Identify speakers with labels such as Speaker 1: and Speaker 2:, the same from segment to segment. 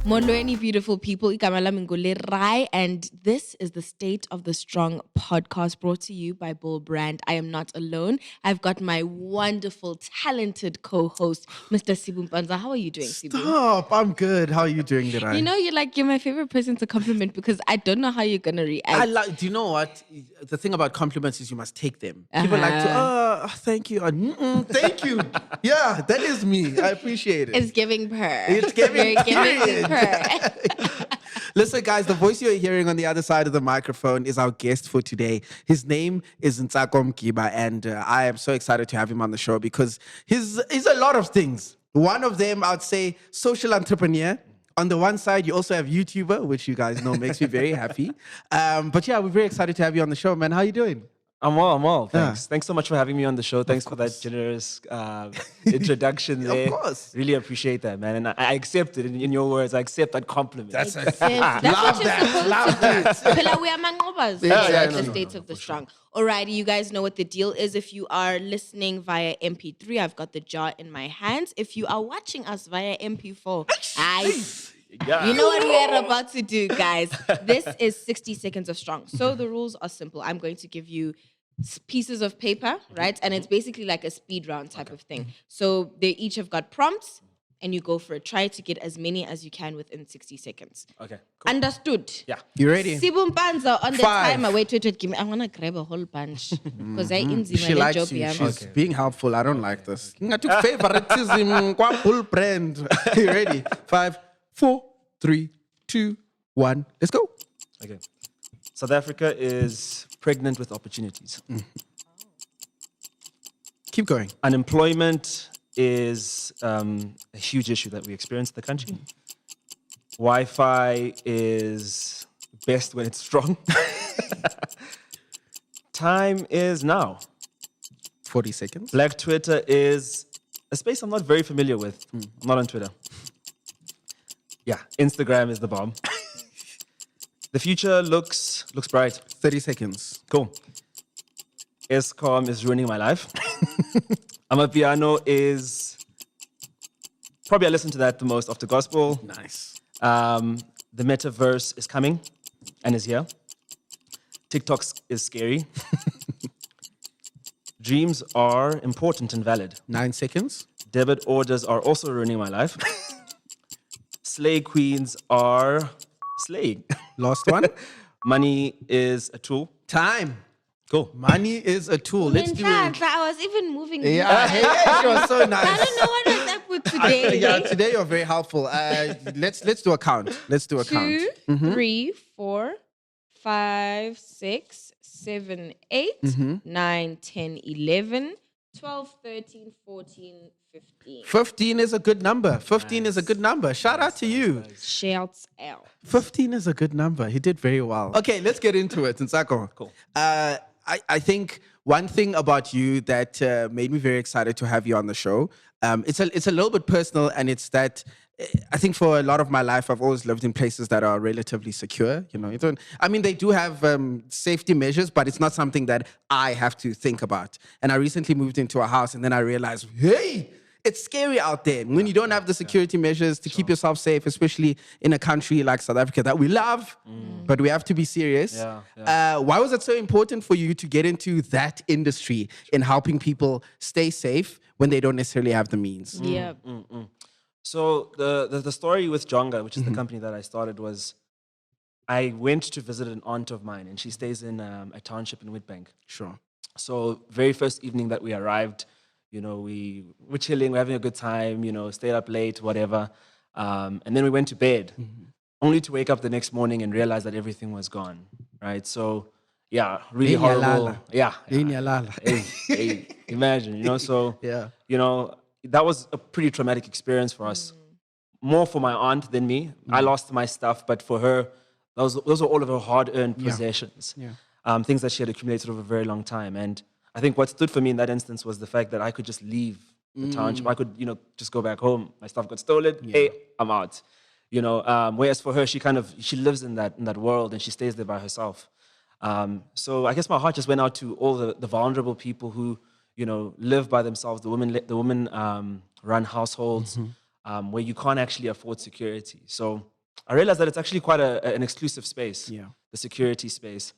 Speaker 1: Molweni, beautiful people. Igama lami nguLerai, and this is the State of the Strong podcast brought to you by Bull Brand. I am not alone. I've got my wonderful, talented co-host, Mr. Sibu Mpanza. How are you doing, Sibu?
Speaker 2: Stop. I'm good. How are you doing, Lerai?
Speaker 1: You know, you're my favorite person to compliment because I don't know how you're going to react.
Speaker 2: Do you know what? The thing about compliments is you must take them. People like to, thank you. Thank you. Yeah, that is me. I appreciate it.
Speaker 1: It's giving purr.
Speaker 2: It's giving
Speaker 1: purr.
Speaker 2: Listen, guys, the voice you're hearing on the other side of the microphone is our guest for today. His name is Ntsako Mgiba, and I am so excited to have him on the show because he's a lot of things. One of them, I'd say, social entrepreneur. On the one side, you also have YouTuber, which you guys know makes me very happy. But yeah, we're very excited to have you on the show, man. How are you doing?
Speaker 3: I'm well. Thanks. Thanks so much for having me on the show. Thanks for that generous introduction there.
Speaker 2: Of course.
Speaker 3: Really appreciate that, man. And I accept it in your words. I accept that compliment.
Speaker 1: That's what you're supposed to do. Pela, we are manqobas. That's the State of the Strong. Alrighty, you guys know what the deal is. If you are listening via MP3, I've got the jar in my hands. If you are watching us via MP4, you know what we are about to do, guys. This is 60 seconds of strong. So the rules are simple. I'm going to give you pieces of paper, right? And it's basically like a speed round type of thing. So they each have got prompts, and you go for it. Try to get as many as you can within 60 seconds.
Speaker 3: Okay, cool.
Speaker 1: Understood?
Speaker 3: Yeah.
Speaker 2: You ready?
Speaker 1: Sibu Mpanza on the
Speaker 2: 5.
Speaker 1: timer. Wait. Give me. I want to grab a whole bunch because
Speaker 2: She likes you. She's being helpful. I don't like this. I took favoritism. Bull Brand. You ready? 5, 4, 3, 2, 1. Let's go.
Speaker 3: Okay. South Africa is pregnant with opportunities.
Speaker 2: Keep going.
Speaker 3: Unemployment is a huge issue that we experience in the country. Wi-Fi is best when it's strong. Time is now.
Speaker 2: 40 seconds.
Speaker 3: Black Twitter is a space I'm not very familiar with. I'm not on Twitter. Yeah, Instagram is the bomb. The future looks bright.
Speaker 2: 30 seconds.
Speaker 3: Cool. Escom is ruining my life. Amapiano is probably I listen to that the most after gospel.
Speaker 2: Nice.
Speaker 3: The metaverse is coming and is here. TikTok is scary. Dreams are important and valid.
Speaker 2: 9 seconds.
Speaker 3: Debit orders are also ruining my life. Slay queens are slaying.
Speaker 2: Last one.
Speaker 3: Money is a tool.
Speaker 2: Time.
Speaker 3: Cool.
Speaker 2: Money is a tool. Let's do it.
Speaker 1: I was even moving.
Speaker 2: Yeah, hey, she was so nice.
Speaker 1: I don't know what was up with today.
Speaker 2: Yeah, today you're very helpful. Let's do a count. Let's do a count.
Speaker 1: 2, 3, 4, 5, 6, 7, 8, 9, 10, 11, 12, 13, 14, 15.
Speaker 2: 15 is a good number. 15 is a good number. Shout out to you.
Speaker 1: Shouts out.
Speaker 2: 15 is a good number. He did very well. Okay, let's get into it. Ntsako.
Speaker 3: Cool.
Speaker 2: I think one thing about you that made me very excited to have you on the show, it's a little bit personal, and it's that I think for a lot of my life, I've always lived in places that are relatively secure. You know, they do have safety measures, but it's not something that I have to think about. And I recently moved into a house, and then I realized, hey, it's scary out there when you don't have the security measures to keep yourself safe, especially in a country like South Africa that we love, but we have to be serious. Why was it so important for you to get into that industry in helping people stay safe when they don't necessarily have the means?
Speaker 1: Yeah.
Speaker 3: So the story with Junga, which is the company that I started, was I went to visit an aunt of mine, and she stays in a township in Witbank.
Speaker 2: Sure.
Speaker 3: So very first evening that we arrived, you know, we were chilling, we're having a good time, you know, stayed up late, whatever. And then we went to bed, only to wake up the next morning and realize that everything was gone, right? So, yeah, really horrible. Yeah. Hey, imagine, you know, so, you know, that was a pretty traumatic experience for us. More for my aunt than me. I lost my stuff, but for her, those were all of her hard-earned possessions. things that she had accumulated over a very long time. And I think what stood for me in that instance was the fact that I could just leave the township. I could, just go back home. My stuff got stolen. Hey, I'm out. Whereas for her, she lives in that world and she stays there by herself. So I guess my heart just went out to all the vulnerable people who, live by themselves. The women run households where you can't actually afford security. So I realized that it's actually quite an exclusive space, the security space.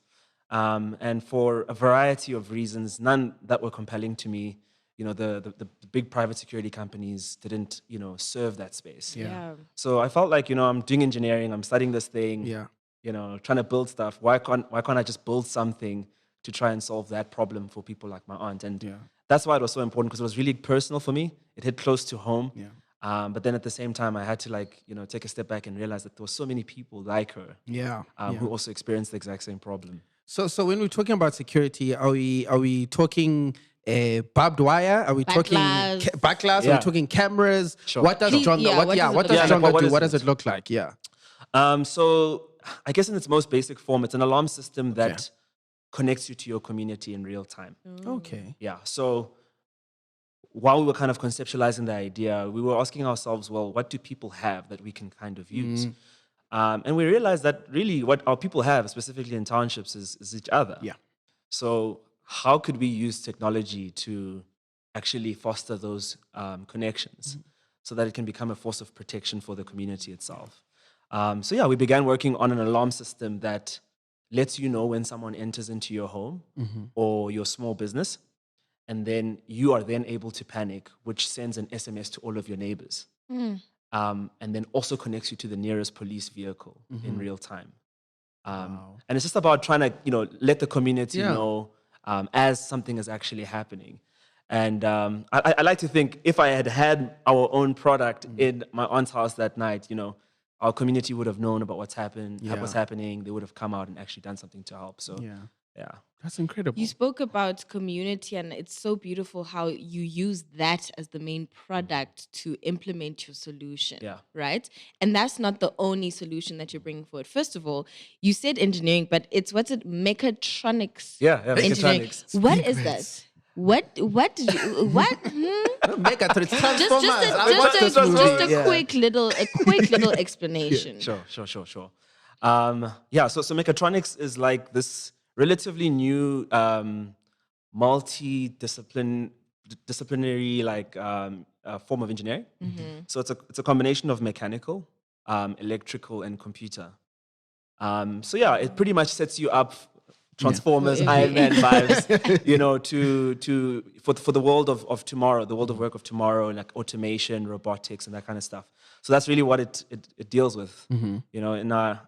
Speaker 3: And for a variety of reasons, none that were compelling to me, the big private security companies didn't, serve that space. So I felt like, I'm doing engineering, I'm studying this thing, trying to build stuff. Why can't I just build something to try and solve that problem for people like my aunt? And that's why it was so important, because it was really personal for me. It hit close to home. But then at the same time, I had to take a step back and realize that there were so many people like her who also experienced the exact same problem.
Speaker 2: So when we're talking about security, are we talking barbed wire? Are we talking backlash? Are we talking cameras?
Speaker 3: Sure.
Speaker 2: What does Junga? What does Junga do? What does it look like?
Speaker 3: So I guess in its most basic form, it's an alarm system that connects you to your community in real time.
Speaker 2: Okay.
Speaker 3: Yeah. So while we were kind of conceptualizing the idea, we were asking ourselves, well, what do people have that we can kind of use? And we realized that really what our people have, specifically in townships, is each other. So how could we use technology to actually foster those connections so that it can become a force of protection for the community itself? We began working on an alarm system that lets you know when someone enters into your home or your small business, and then you are then able to panic, which sends an SMS to all of your neighbors. And then also connects you to the nearest police vehicle in real time. And it's just about trying to, let the community know as something is actually happening. And I like to think if I had our own product in my aunt's house that night, our community would have known about what's happening. They would have come out and actually done something to help. So,
Speaker 2: that's incredible.
Speaker 1: You spoke about community, and it's so beautiful how you use that as the main product to implement your solution, right? And that's not the only solution that you're bringing forward. First of all, you said engineering, but what's it? Mechatronics. Engineering.
Speaker 3: Mechatronics.
Speaker 1: What is that? What did you, what?
Speaker 2: Mechatronics,
Speaker 1: Just a quick little explanation.
Speaker 3: Sure. So Mechatronics is like this relatively new multidisciplinary form of engineering. So it's a combination of mechanical, electrical, and computer. It pretty much sets you up Transformers, Iron Man vibes, for the world of tomorrow, the world of work of tomorrow, like automation, robotics, and that kind of stuff. So that's really what it deals with. I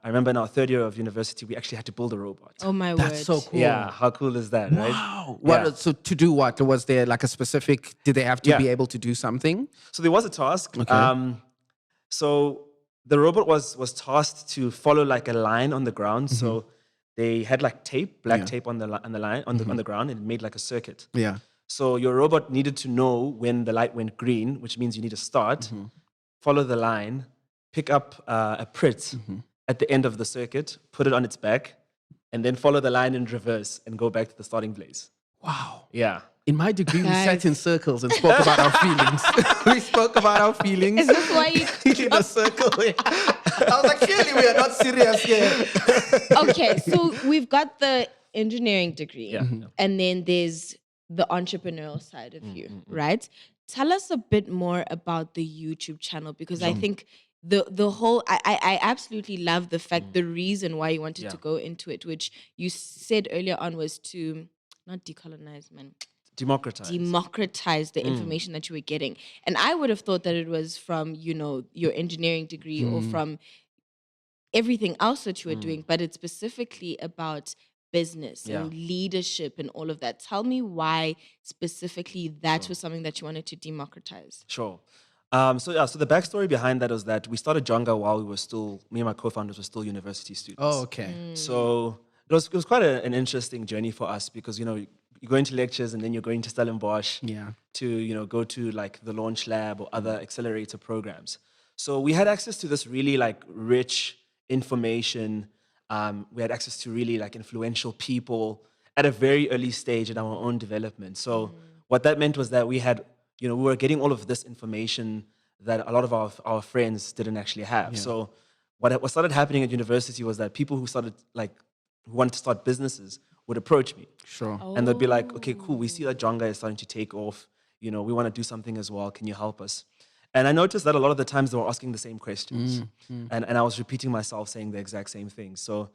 Speaker 3: remember in our third year of university, we actually had to build a robot.
Speaker 1: Oh my word!
Speaker 2: That's so cool.
Speaker 3: Yeah, how cool is that, right?
Speaker 2: Wow. So to do what? Was there like a specific? Did they have to be able to do something?
Speaker 3: So there was a task.
Speaker 2: Okay.
Speaker 3: So the robot was tasked to follow like a line on the ground. So they had like black tape on the line on the ground, and it made like a circuit. So your robot needed to know when the light went green, which means you need to start, follow the line, pick up a Prit at the end of the circuit, put it on its back, and then follow the line in reverse and go back to the starting place.
Speaker 2: Wow.
Speaker 3: Yeah.
Speaker 2: In my degree, we sat in circles and spoke about our feelings. We spoke about our feelings.
Speaker 1: Is this why you
Speaker 2: in a circle? I was like, clearly we are not serious here.
Speaker 1: Okay, so we've got the engineering degree, and then there's the entrepreneurial side of you, right? Tell us a bit more about the YouTube channel, because I think the whole I absolutely love the fact the reason why you wanted to go into it, which you said earlier on, was to not decolonize, man. Democratize the information that you were getting. And I would have thought that it was from, your engineering degree or from everything else that you were doing, but it's specifically about business and leadership and all of that. Tell me why specifically that was something that you wanted to democratize.
Speaker 3: Sure. So the backstory behind that was that we started Junga while me and my co-founders were still university students.
Speaker 2: Oh, okay.
Speaker 3: So it was quite an interesting journey for us, because, you go into lectures and then you're going to Stellenbosch to, go to like the launch lab or other accelerator programs. So we had access to this really like rich information We had access to really like influential people at a very early stage in our own development. So what that meant was that we had, we were getting all of this information that a lot of our friends didn't actually have. So what started happening at university was that people who wanted to start businesses would approach me.
Speaker 2: Sure.
Speaker 3: And they'd be like, okay, cool, we see that Junga is starting to take off. We want to do something as well. Can you help us? And I noticed that a lot of the times they were asking the same questions. And I was repeating myself, saying the exact same thing. So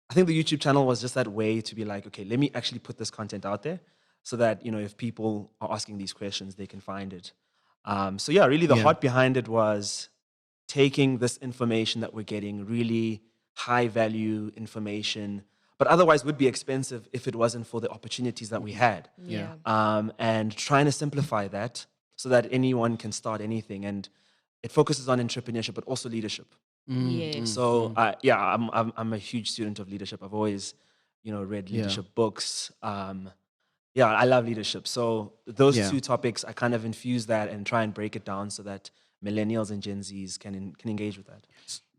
Speaker 3: I think the YouTube channel was just that way to be like, okay, let me actually put this content out there so that, if people are asking these questions, they can find it. So yeah, really the heart behind it was taking this information that we're getting, really high value information, but otherwise would be expensive if it wasn't for the opportunities that we had. And trying to simplify that so that anyone can start anything. And it focuses on entrepreneurship, but also leadership. So I'm a huge student of leadership. I've always, read leadership books. I love leadership. So those two topics, I kind of infuse that and try and break it down so that millennials and Gen Zs can engage with that.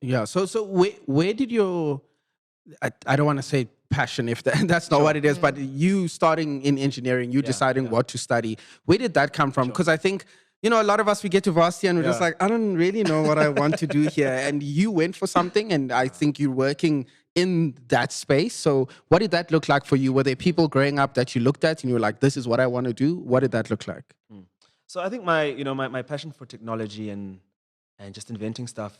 Speaker 2: Yeah. So where did your, I don't want to say passion, if that's not what it is, but you starting in engineering, you deciding what to study, where did that come from? Because I think, a lot of us, we get to varsity and we're just like, I don't really know what I want to do here. And you went for something, and I think you're working in that space. So what did that look like for you? Were there people growing up that you looked at and you were like, this is what I want to do? What did that look like?
Speaker 3: So I think my passion for technology and just inventing stuff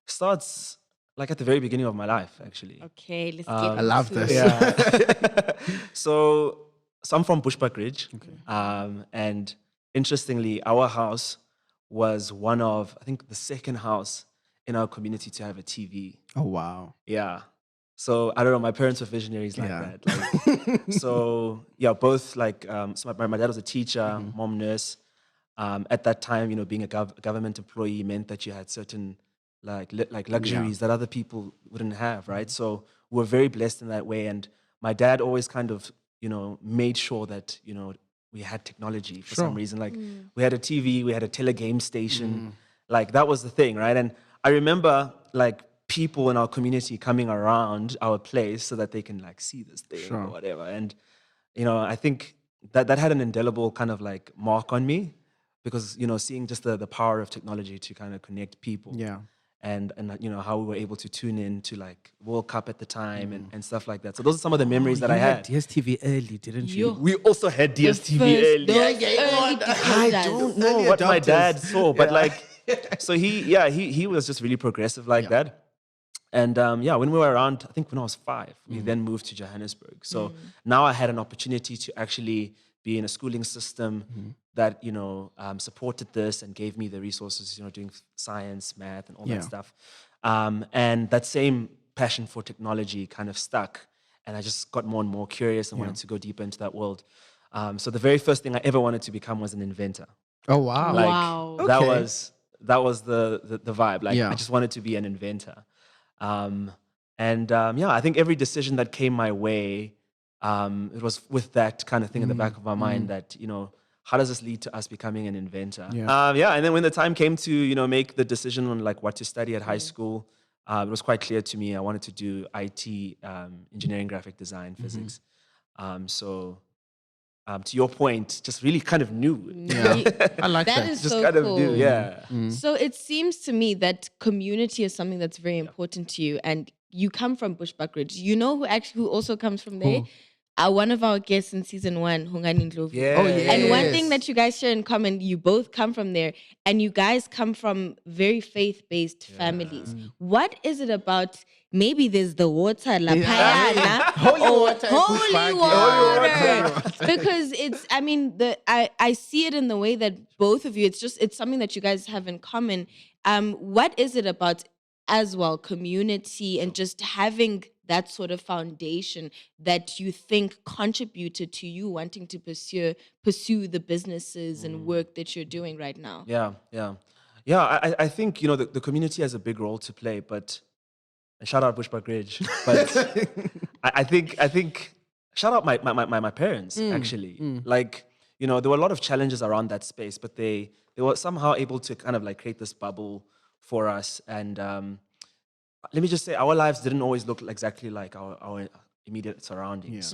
Speaker 3: starts like at the very beginning of my life, actually.
Speaker 1: Okay, let's get
Speaker 2: I love this.
Speaker 3: Yeah. So I'm from Bushbuckridge. And interestingly, our house was one of, I think, the second house in our community to have a TV.
Speaker 2: Oh, wow.
Speaker 3: Yeah. So I don't know, my parents were visionaries like that. Both so my dad was a teacher, mom nurse. At that time, being a government employee meant that you had certain luxuries that other people wouldn't have, right? So we were very blessed in that way. And my dad always kind of, made sure that, we had technology for some reason. Like we had a TV, we had a telegame station. Like that was the thing, right? And I remember people in our community coming around our place so that they can see this thing or whatever. And, I think that had an indelible kind of mark on me because, seeing just the power of technology to kind of connect people. And how we were able to tune in to World Cup at the time and stuff like that. So those are some of the memories that I had.
Speaker 2: DSTV early, didn't you?
Speaker 3: We also had DSTV early. I don't know what my dad saw, but so he was just really progressive that. And when we were around, I think when I was 5, we then moved to Johannesburg. So now I had an opportunity to actually be in a schooling system that supported this and gave me the resources, doing science, math, and all that stuff. And that same passion for technology kind of stuck, and I just got more and more curious and wanted to go deeper into that world. So the very first thing I ever wanted to become was an inventor.
Speaker 2: Oh wow!
Speaker 3: That was the vibe. I just wanted to be an inventor. I think every decision that came my way, it was with that kind of thing in the back of my mind that, how does this lead to us becoming an inventor? And then when the time came to, make the decision on what to study at high school, it was quite clear to me I wanted to do IT, engineering, graphic design, physics. To your point, just really kind of new.
Speaker 2: I like that.
Speaker 1: Is
Speaker 3: just
Speaker 1: so
Speaker 3: kind
Speaker 1: cool.
Speaker 3: of new,
Speaker 1: So it seems to me that community is something that's very important to you, and you come from Bushbuckridge. You know who also comes from there? One of our guests in season 1, Hungani Ndlovu.
Speaker 3: Oh, yeah.
Speaker 1: And one thing that you guys share in common, you both come from there, and you guys come from very faith-based families. What is it about? Maybe there's the water, la payana, holy water. Because it's, I see it in the way that both of you, it's something that you guys have in common. What is it about as well, community and just having that sort of foundation that you think contributed to you wanting to pursue the businesses and work that you're doing right now?
Speaker 3: I think the community has a big role to play, but shout out Bushbuckridge. But I think shout out my parents actually. There were a lot of challenges around that space, but they were somehow able to kind of create this bubble for us. And let me just say, our lives didn't always look exactly like our immediate surroundings.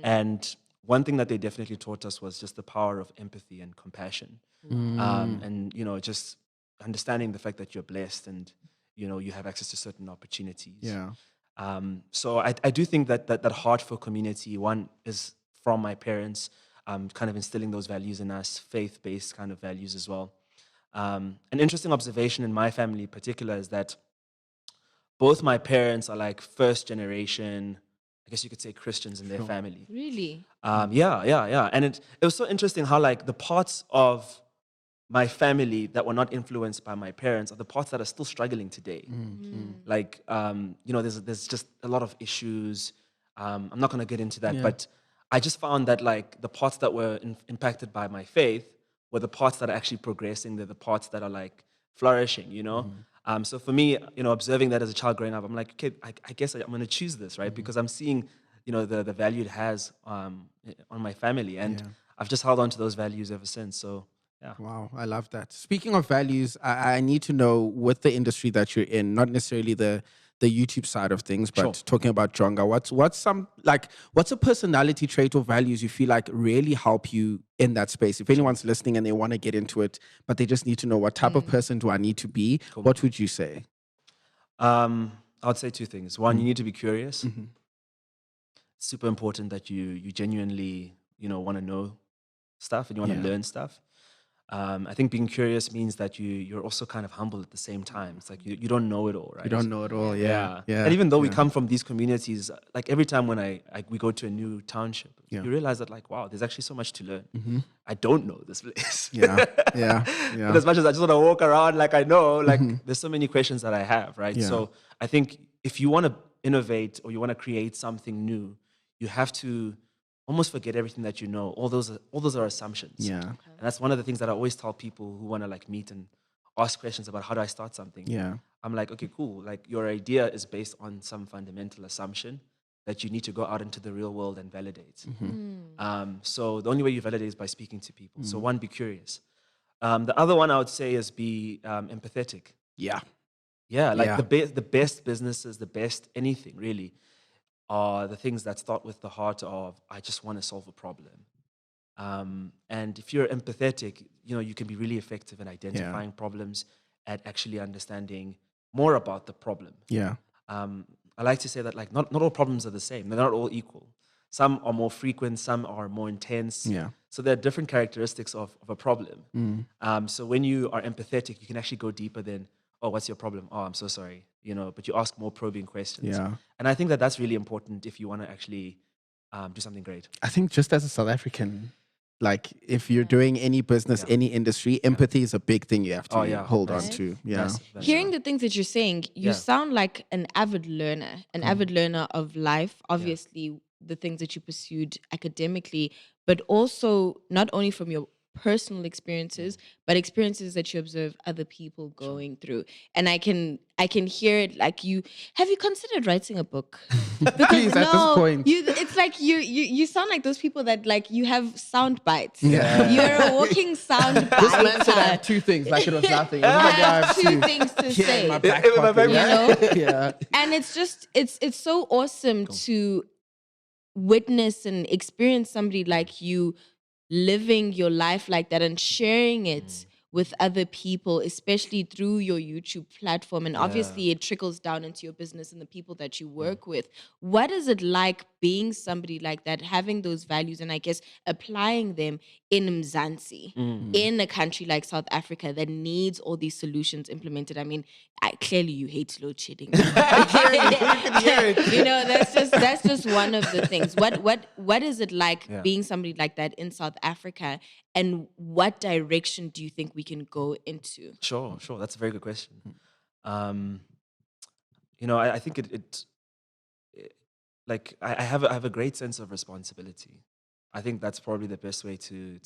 Speaker 3: And one thing that they definitely taught us was just the power of empathy and compassion. And, just understanding the fact that you're blessed and, you have access to certain opportunities.
Speaker 2: Yeah.
Speaker 3: So I do think that heart for community, one, is from my parents, kind of instilling those values in us, faith-based kind of values as well. An interesting observation in my family in particular is that both my parents are like first generation, I guess you could say, Christians in their family.
Speaker 1: Really?
Speaker 3: Yeah. And it was so interesting how like the parts of my family that were not influenced by my parents are the parts that are still struggling today. Like, there's just a lot of issues. I'm not going to get into that, but I just found that like the parts that were impacted by my faith were the parts that are actually progressing. They're the parts that are like flourishing, So for me, observing that as a child growing up, I'm like, okay, I guess I'm going to choose this, right? Because I'm seeing, the value it has on my family. And I've just held on to those values ever since. So, yeah.
Speaker 2: Wow, I love that. Speaking of values, I need to know, with the industry that you're in, not necessarily the YouTube side of things, but talking about Junga, what's a personality trait or values you feel like really help you in that space? If anyone's listening and they want to get into it, but they just need to know, what type of person do I need to be? Cool. What would you say?
Speaker 3: I would say two things. One, you need to be curious. It's super important that you genuinely, want to know stuff and you want to learn stuff. I think being curious means that you're also kind of humble at the same time. It's like you don't know it all, right?
Speaker 2: You don't know it all, yeah.
Speaker 3: And even though we come from these communities, like every time when we go to a new township, you realize that like, wow, there's actually so much to learn. I don't know this place. But as much as I just want to walk around like I know, like there's so many questions that I have, right? So I think if you want to innovate or you want to create something new, you have to almost forget everything that you know. All those are assumptions.
Speaker 2: Yeah.
Speaker 3: And that's one of the things that I always tell people who want to like meet and ask questions about how do I start something.
Speaker 2: Yeah.
Speaker 3: I'm like, okay, cool. Like your idea is based on some fundamental assumption that you need to go out into the real world and validate. So the only way you validate is by speaking to people. So one, be curious. The other one I would say is be empathetic.
Speaker 2: Yeah.
Speaker 3: The best businesses, the best anything really, are the things that start with the heart of, I just want to solve a problem. And if you're empathetic, you can be really effective in identifying problems and actually understanding more about the problem.
Speaker 2: Yeah.
Speaker 3: I like to say that like not all problems are the same. They're not all equal. Some are more frequent, some are more intense.
Speaker 2: Yeah.
Speaker 3: So there are different characteristics of a problem. So when you are empathetic, you can actually go deeper than, oh, what's your problem? Oh, I'm so sorry. But you ask more probing questions.
Speaker 2: Yeah.
Speaker 3: And I think that that's really important if you want to actually do something great.
Speaker 2: I think just as a South African, like if you're doing any business, any industry, empathy is a big thing you have to hold on to. Yeah.
Speaker 1: Hearing the things that you're saying, you sound like an avid learner of life. Obviously, the things that you pursued academically, but also not only from your personal experiences, but experiences that you observe other people going through. And I can hear it. Like, have you considered writing a book? Because
Speaker 2: Please, at this point.
Speaker 1: It's like you sound like those people that like you have sound bites.
Speaker 2: Yeah.
Speaker 1: You're a walking sound bite.
Speaker 2: This man said I have two things, like it was nothing. It was like
Speaker 1: I have two things to say.
Speaker 2: In my back pocket,
Speaker 1: Yeah. And it's just it's so awesome to witness and experience somebody like you living your life like that and sharing it with other people, especially through your YouTube platform. And obviously it trickles down into your business and the people that you work with. What is it like being somebody like that, having those values and I guess applying them in Mzansi, in a country like South Africa that needs all these solutions implemented? I mean, clearly you hate load shedding. That's just one of the things. What is it like being somebody like that in South Africa, and what direction do you think we can go into?
Speaker 3: Sure. That's a very good question. I think I have a great sense of responsibility. I think that's probably the best way to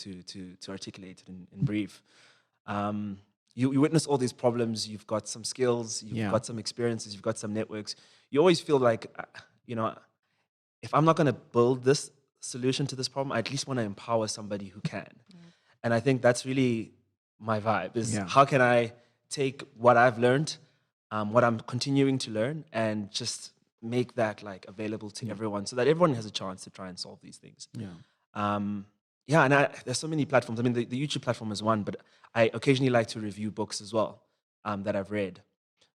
Speaker 3: articulate it in brief. You witness all these problems. You've got some skills. You've got some experiences. You've got some networks. You always feel like, if I'm not going to build this solution to this problem, I at least want to empower somebody who can. And I think that's really my vibe, is how can I take what I've learned what I'm continuing to learn, and just make that like available to everyone, so that everyone has a chance to try and solve these things. And there's so many platforms. I mean, the YouTube platform is one, but I occasionally like to review books as well that I've read.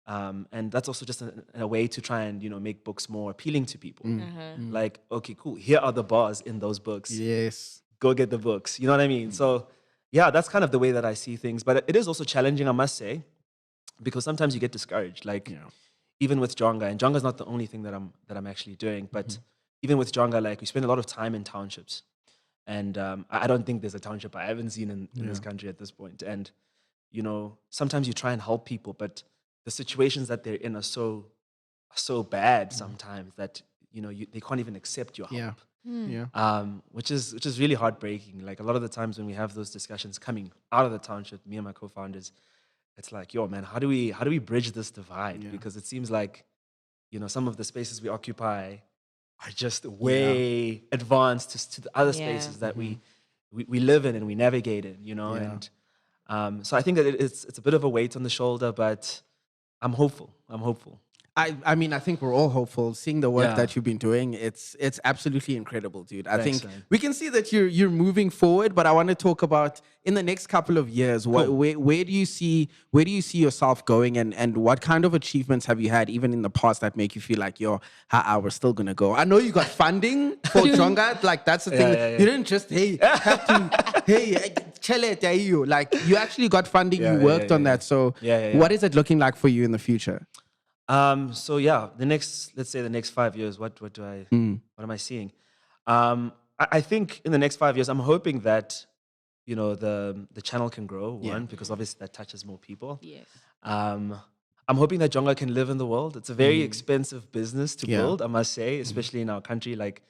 Speaker 3: And that's also just a way to try and, make books more appealing to people. Like, okay, cool. Here are the bars in those books.
Speaker 2: Yes.
Speaker 3: Go get the books. You know what I mean? So, yeah, that's kind of the way that I see things. But it is also challenging, I must say, because sometimes you get discouraged. Like, even with Junga, and Junga's not the only thing that I'm actually doing, but even with Junga, like, we spend a lot of time in townships. And I don't think there's a township I haven't seen in this country at this point. And, sometimes you try and help people, but the situations that they're in are so bad sometimes that, they can't even accept your help. Which is really heartbreaking. Like, a lot of the times when we have those discussions coming out of the township, me and my co-founders, it's like, yo, man, how do we bridge this divide? Because it seems like, some of the spaces we occupy are just way advanced to the other spaces that we live in and we navigate in, and so I think that it's a bit of a weight on the shoulder, but I'm hopeful.
Speaker 2: I mean, I think we're all hopeful. Seeing the work that you've been doing, it's absolutely incredible, dude. I think we can see that you're moving forward, but I want to talk about in the next couple of years, where do you see yourself going, and what kind of achievements have you had even in the past that make you feel like, yo, we're still gonna go? I know you got funding for Junga, like that's the thing. You didn't just have to chill it, like you actually got funding. You worked on that. So what is it looking like for you in the future?
Speaker 3: So let's say the next 5 years, what am I seeing? I think in the next 5 years, I'm hoping that, the channel can grow, because obviously that touches more people.
Speaker 1: Yes.
Speaker 3: I'm hoping that Junga can live in the world. It's a very expensive business to build, I must say, especially in our country. Like,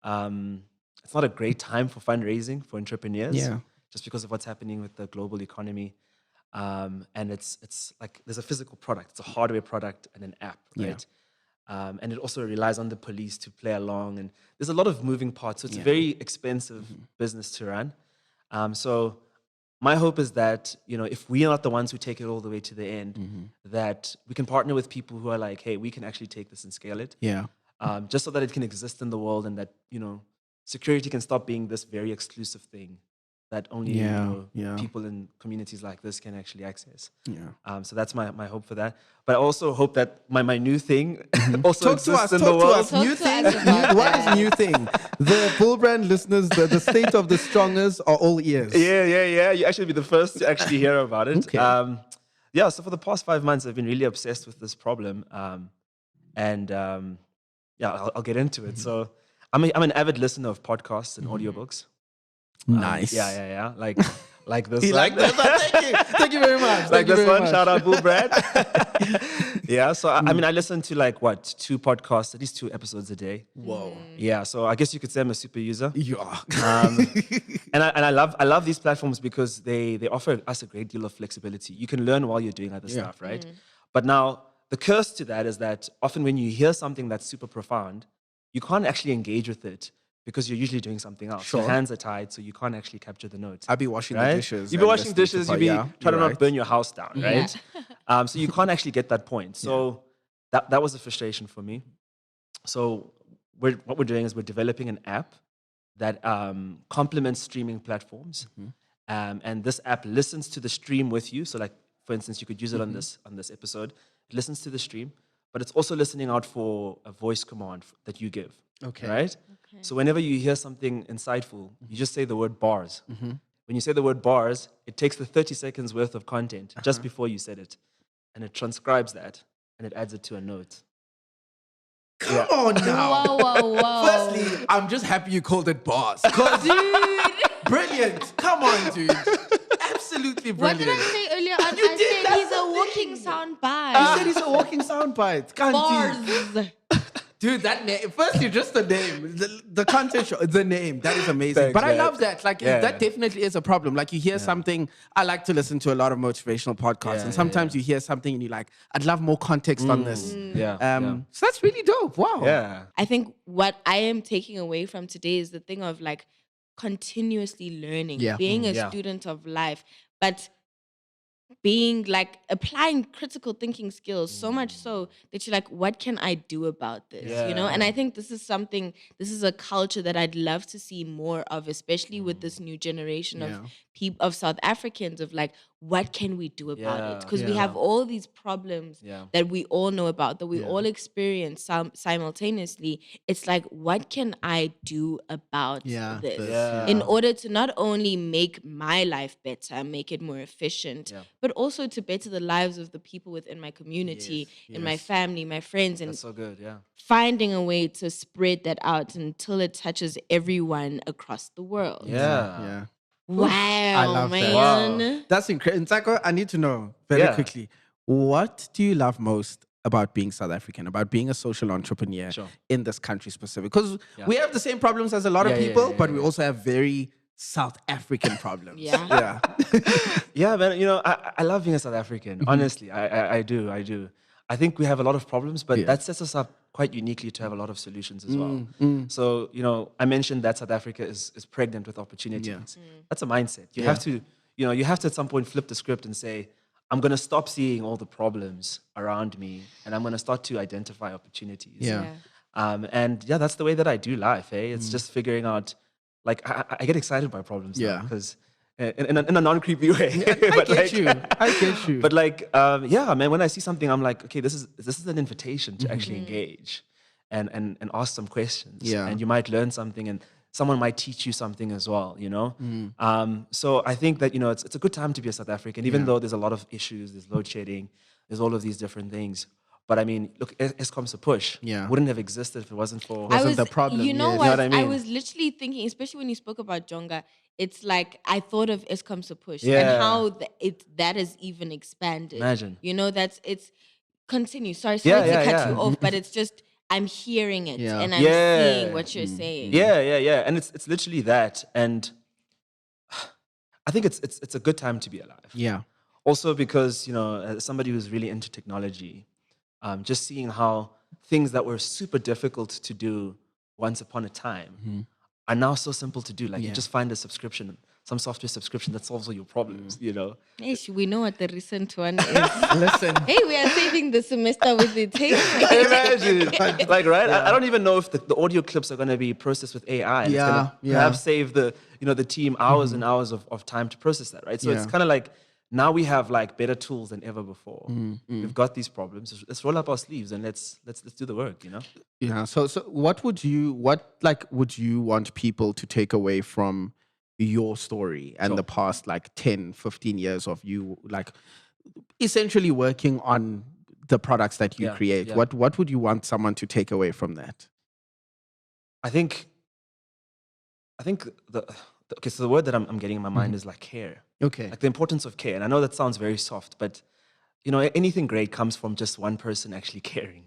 Speaker 3: it's not a great time for fundraising for entrepreneurs, just because of what's happening with the global economy. And it's like there's a physical product, it's a hardware product and an app, right? And it also relies on the police to play along, and there's a lot of moving parts. So it's a very expensive business to run. So my hope is that, if we are not the ones who take it all the way to the end, that we can partner with people who are like, hey, we can actually take this and scale it. Just so that it can exist in the world, and that, security can stop being this very exclusive thing that only people in communities like this can actually access. So that's my hope for that. But I also hope that my new thing also exists in the world.
Speaker 2: New thing? What is new thing? The Bull Brand listeners, the state of the strongers are all ears.
Speaker 3: Yeah. You actually be the first to actually hear about it.
Speaker 2: Okay.
Speaker 3: So for the past 5 months, I've been really obsessed with this problem. I'll get into it. So I'm an avid listener of podcasts and audiobooks.
Speaker 2: Nice.
Speaker 3: Yeah. Like this
Speaker 2: You
Speaker 3: one.
Speaker 2: like this one? Thank you very much.
Speaker 3: Like this one. Shout out, Bull Brad. So I mean, I listen to 2 podcasts, at least 2 episodes a day.
Speaker 2: Whoa.
Speaker 3: Yeah, so I guess you could say I'm a super user.
Speaker 2: Yeah.
Speaker 3: And I love these platforms because they offer us a great deal of flexibility. You can learn while you're doing other stuff, right? But now the curse to that is that often when you hear something that's super profound, you can't actually engage with it, because you're usually doing something else.
Speaker 2: Sure.
Speaker 3: Your hands are tied, so you can't actually capture the notes.
Speaker 2: I'll be washing the dishes.
Speaker 3: You'll be washing dishes, you'll be trying to not burn your house down,
Speaker 1: Yeah.
Speaker 3: right? So you can't actually get that point. So that was a frustration for me. So what we're doing is we're developing an app that complements streaming platforms. And this app listens to the stream with you. So like, for instance, you could use it on this episode. It listens to the stream, but it's also listening out for a voice command that you give.
Speaker 2: Okay.
Speaker 3: Right? Okay. So whenever you hear something insightful, you just say the word bars. When you say the word bars, it takes the 30 seconds worth of content just before you said it, and it transcribes that, and it adds it to a note.
Speaker 2: Come on now.
Speaker 1: Whoa.
Speaker 2: Firstly, I'm just happy you called it bars.
Speaker 1: Dude.
Speaker 2: Brilliant. Come on, dude. Absolutely
Speaker 1: What
Speaker 2: brilliant.
Speaker 1: did I say earlier on?
Speaker 2: You
Speaker 1: I
Speaker 2: did,
Speaker 1: said
Speaker 2: that's
Speaker 1: he's
Speaker 2: the
Speaker 1: a walking
Speaker 2: thing.
Speaker 1: sound
Speaker 2: You
Speaker 1: bite.
Speaker 2: said he's a walking soundbite.
Speaker 1: Bars.
Speaker 2: Dude, that name. Firstly, just the name, the content, the name. That is amazing.
Speaker 3: Thanks,
Speaker 2: but I
Speaker 3: man.
Speaker 2: love that. Like that definitely is a problem. Like you hear something. I like to listen to a lot of motivational podcasts, and sometimes you hear something and you're like, I'd love more context on this. So that's really dope. Wow.
Speaker 3: Yeah.
Speaker 1: I think what I am taking away from today is the thing of like continuously learning, being a student of life. But being like applying critical thinking skills so much so that you're like, what can I do about this? You know? And I think this is a culture that I'd love to see more of, especially with this new generation of South Africans, of like, what can we do about it? Because we have all these problems that we all know about, that we all experience simultaneously. It's like, what can I do about this? In order to not only make my life better, make it more efficient, but also to better the lives of the people within my community, in my family, my friends, and
Speaker 3: That's so good,
Speaker 1: finding a way to spread that out until it touches everyone across the world.
Speaker 2: Yeah.
Speaker 1: Wow,
Speaker 2: I love
Speaker 1: man.
Speaker 2: that. Wow. That's incredible. Ntsako, I need to know very quickly, what do you love most about being South African, about being a social entrepreneur in this country specific? Because we have the same problems as a lot of people, but we also have very South African problems.
Speaker 1: Yeah,
Speaker 3: man. You know, I love being a South African. Honestly, I do. I think we have a lot of problems, but that sets us up quite uniquely to have a lot of solutions as well. So, you know, I mentioned that South Africa is pregnant with opportunities. That's a mindset. You have to, you have to at some point flip the script and say, I'm going to stop seeing all the problems around me, and I'm going to start to identify opportunities. And that's the way that I do life. It's just figuring out, like, I get excited by problems now, because in a non-creepy way.
Speaker 2: I get you.
Speaker 3: But like, man, when I see something, I'm like, okay, this is an invitation to actually engage and ask some questions. And you might learn something, and someone might teach you something as well, you know? So I think that, it's a good time to be a South African, even though there's a lot of issues, there's load shedding, there's all of these different things. But I mean, look, Eskom's a push. Wouldn't have existed if it wasn't for
Speaker 2: the problem.
Speaker 1: You know what I mean? I was literally thinking, especially when you spoke about Junga, it's like I thought of Eskom's a push and how that is even expanded.
Speaker 3: Imagine.
Speaker 1: You know, it's continue. Sorry to cut you off, but it's just I'm hearing it and I'm seeing what you're saying.
Speaker 3: Yeah. And it's literally that. And I think it's a good time to be alive.
Speaker 2: Yeah.
Speaker 3: Also because, as somebody who's really into technology, just seeing how things that were super difficult to do once upon a time are now so simple to do. Like you just find a subscription, some software subscription that solves all your problems,
Speaker 1: Hey, we know what the recent one is.
Speaker 2: Listen.
Speaker 1: Hey, we are saving the semester with it. Hey.
Speaker 3: Imagine. Like, right? I don't even know if the audio clips are going to be processed with AI. And it's going to perhaps save the team hours and hours of time to process that, right? So it's kind of like, now we have like better tools than ever before. We've got these problems. Let's roll up our sleeves and let's do the work,
Speaker 2: Yeah. So what would you want people to take away from your story and the past like 10, 15 years of you like essentially working on the products that you create? Yeah. What would you want someone to take away from that?
Speaker 3: I think so the word that I'm getting in my mind is like care.
Speaker 2: Okay.
Speaker 3: Like the importance of care. And I know that sounds very soft, but anything great comes from just one person actually caring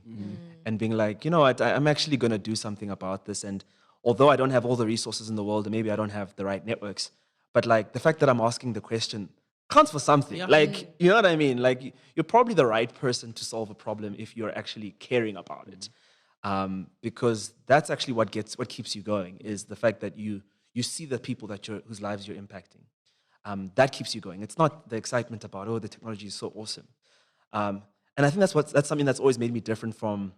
Speaker 3: and being like, what, I'm actually going to do something about this. And although I don't have all the resources in the world, and maybe I don't have the right networks, but like the fact that I'm asking the question counts for something. Yeah. Like, you know what I mean? Like you're probably the right person to solve a problem if you're actually caring about it. Because that's actually what keeps you going, is the fact that you see the people whose lives you're impacting. That keeps you going. It's not the excitement about, the technology is so awesome. And I think that's something that's always made me different from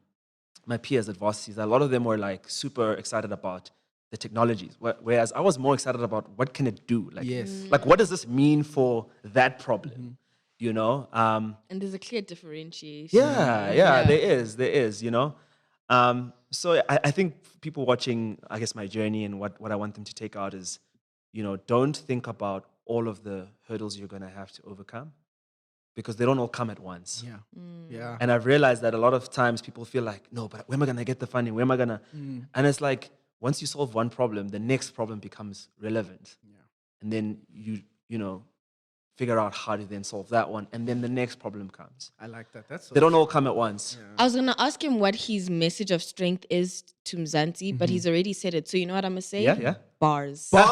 Speaker 3: my peers at varsity. A lot of them were like super excited about the technologies, whereas I was more excited about what can it do? Like, like what does this mean for that problem? And
Speaker 1: there's a clear differentiation.
Speaker 3: Yeah, there is, So I think people watching, I guess, my journey and what I want them to take out is, don't think about all of the hurdles you're going to have to overcome, because they don't all come at once.
Speaker 2: Yeah.
Speaker 3: And I've realized that a lot of times people feel like, no, but where am I going to get the funding? Where am I going to? And it's like, once you solve one problem, the next problem becomes relevant. Yeah. And then you figure out how to then solve that one. And then the next problem comes.
Speaker 2: I like that.
Speaker 3: They don't all come at once.
Speaker 1: Yeah. I was going to ask him what his message of strength is to Mzansi, but he's already said it. So you know what I'm going to say?
Speaker 3: Yeah.
Speaker 1: Bars.
Speaker 3: Come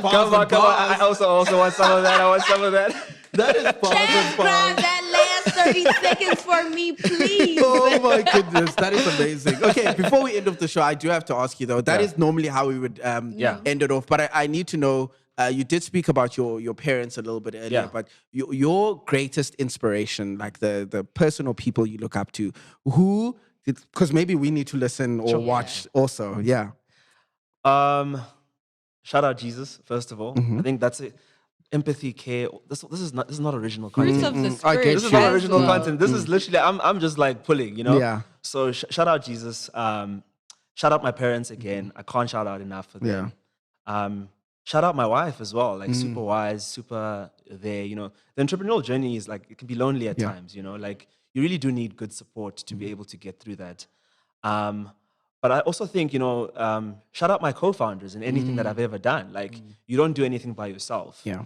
Speaker 3: on. I also want some of that. That is bars and bars.
Speaker 1: That last 30 seconds for me, please.
Speaker 2: Oh my goodness, that is amazing. Okay, before we end off the show, I do have to ask you though, that is normally how we would end it off, but I need to know you did speak about your parents a little bit earlier,
Speaker 3: Yeah.
Speaker 2: but your greatest inspiration, like the person or people you look up to, who, because maybe we need to listen or watch also. Yeah.
Speaker 3: Shout out Jesus, first of all.
Speaker 2: Mm-hmm.
Speaker 3: I think that's it. Empathy, care. This is not original
Speaker 1: Fruits
Speaker 3: content.
Speaker 1: of the
Speaker 2: I
Speaker 1: spirit.
Speaker 2: get
Speaker 3: This is
Speaker 2: you.
Speaker 3: not
Speaker 1: as
Speaker 3: original
Speaker 1: well.
Speaker 3: content. This is literally I'm just like pulling, you know.
Speaker 2: Yeah.
Speaker 3: So shout out Jesus. Shout out my parents again. I can't shout out enough for them. Shout out my wife as well. Like super wise, super there. You know, the entrepreneurial journey is like it can be lonely at times. You know, like you really do need good support to be able to get through that. But I also think, you know, shout out my co-founders in anything that I've ever done. Like you don't do anything by yourself.
Speaker 2: Yeah.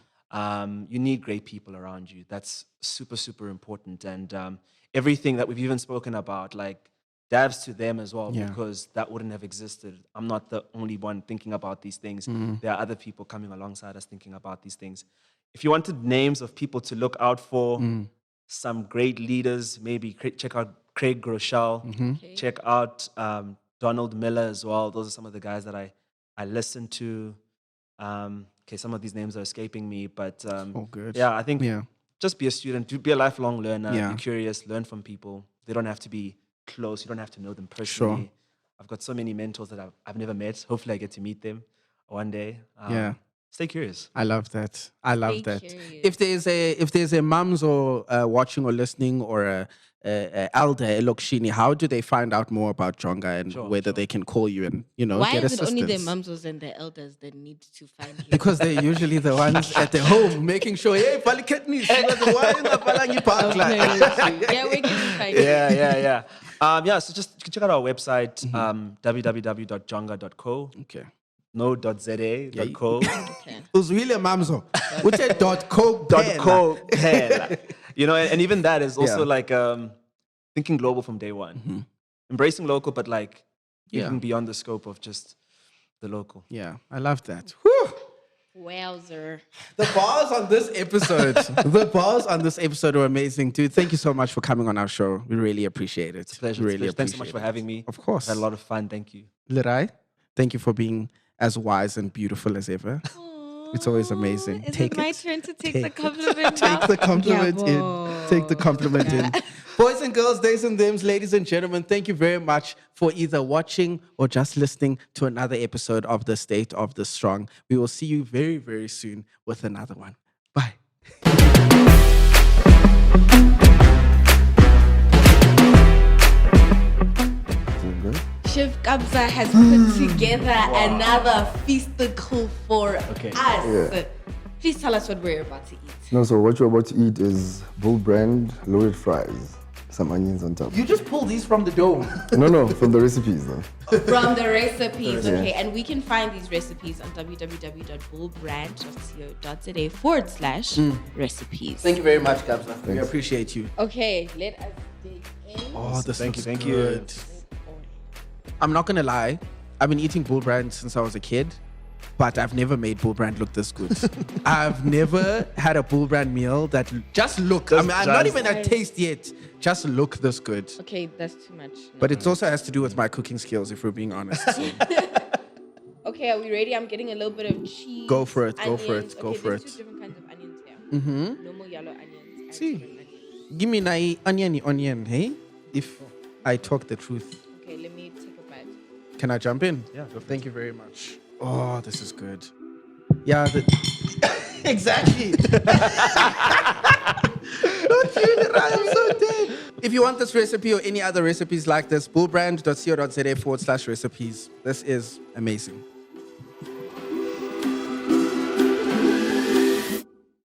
Speaker 3: You need great people around you. That's super, super important. And everything that we've even spoken about, like, dabs to them as well, because that wouldn't have existed. I'm not the only one thinking about these things. There are other people coming alongside us thinking about these things. If you wanted names of people to look out for, some great leaders, maybe check out Craig Groeschel, check out Donald Miller as well. Those are some of the guys that I listen to. Okay, some of these names are escaping me, but
Speaker 2: good.
Speaker 3: yeah, I think just be a student, be a lifelong learner, be curious, learn from people. They don't have to be close. You don't have to know them personally.
Speaker 2: Sure.
Speaker 3: I've got so many mentors that I've never met. Hopefully I get to meet them one day. Stay curious.
Speaker 2: I love that. I love
Speaker 1: Stay
Speaker 2: that.
Speaker 1: curious.
Speaker 2: If there's a mums or watching or listening or a elder, a Lokshini, how do they find out more about Junga and whether they can call you and
Speaker 1: Why
Speaker 2: get
Speaker 1: is it
Speaker 2: assistance?
Speaker 1: only the mums and the elders that need to find you?
Speaker 2: Because they're usually the ones at the home making sure, hey, Paliketnis, the one in the Palangi Park.
Speaker 1: Yeah, we can find you.
Speaker 3: Yeah, so just check out our website, www.junga.co.
Speaker 2: Okay.
Speaker 3: No .za, .co.
Speaker 1: Okay.
Speaker 2: Uzwile mamzo. Which is .co.
Speaker 3: .co. You know, and even that is also like thinking global from day one. Embracing local, but like even beyond the scope of just the local.
Speaker 2: Yeah, I love that. Whew.
Speaker 1: Wowzer.
Speaker 2: The bars on this episode were amazing, dude. Thank you so much for coming on our show. We really appreciate it.
Speaker 3: It's a pleasure.
Speaker 2: Really appreciate
Speaker 3: Thanks so much for having me.
Speaker 2: Of course.
Speaker 3: I've had a lot of fun. Thank you.
Speaker 2: Lirai, thank you for being as wise and beautiful as ever. It's always amazing.
Speaker 1: Is it my turn to take the compliment now?
Speaker 2: Take the compliment in. Take the compliment in. Boys and girls, days and thems, ladies and gentlemen, thank you very much for either watching or just listening to another episode of The State of the Strong. We will see you very, very soon with another one. Bye.
Speaker 1: Chef Kabza has put together another feasticle for us.
Speaker 4: Yeah.
Speaker 1: Please tell us what we're about to eat.
Speaker 4: No, so what you're about to eat is Bull Brand loaded fries. Some onions on top.
Speaker 2: You just pull these from the dome.
Speaker 4: No, from the recipes though.
Speaker 1: From the recipes, okay. And we can find these recipes on www.bullbrand.co.za/recipes.
Speaker 2: Thank you very much, Kabza. We appreciate you.
Speaker 1: Okay, let us dig in.
Speaker 2: Oh, this
Speaker 3: Thank
Speaker 2: looks
Speaker 3: you.
Speaker 2: good. I'm not gonna lie. I've been eating Bull Brand since I was a kid, but I've never made Bull Brand look this good. I've never had a Bull Brand meal that just look. I'm not even at taste yet. Just look this good.
Speaker 1: Okay, that's too much.
Speaker 2: But it also has to do with my cooking skills, if we're being honest. So.
Speaker 1: Okay, are we ready? I'm getting a little bit of cheese.
Speaker 2: Go for it. Go
Speaker 1: onions.
Speaker 2: for it. Go
Speaker 1: Okay,
Speaker 2: for
Speaker 1: there's
Speaker 2: it.
Speaker 1: two different kinds of onions here. Normal yellow onions. And
Speaker 2: See.
Speaker 1: different onions.
Speaker 2: Give me an onion, hey? If I talk the truth.
Speaker 1: Okay, let me take a bite.
Speaker 2: Can I jump in?
Speaker 3: Yeah, go for
Speaker 2: Thank you very much. Oh, this is good. Yeah, exactly. Don't you, I'm so dead. If you want this recipe or any other recipes like this, bullbrand.co.za/recipes. This is amazing.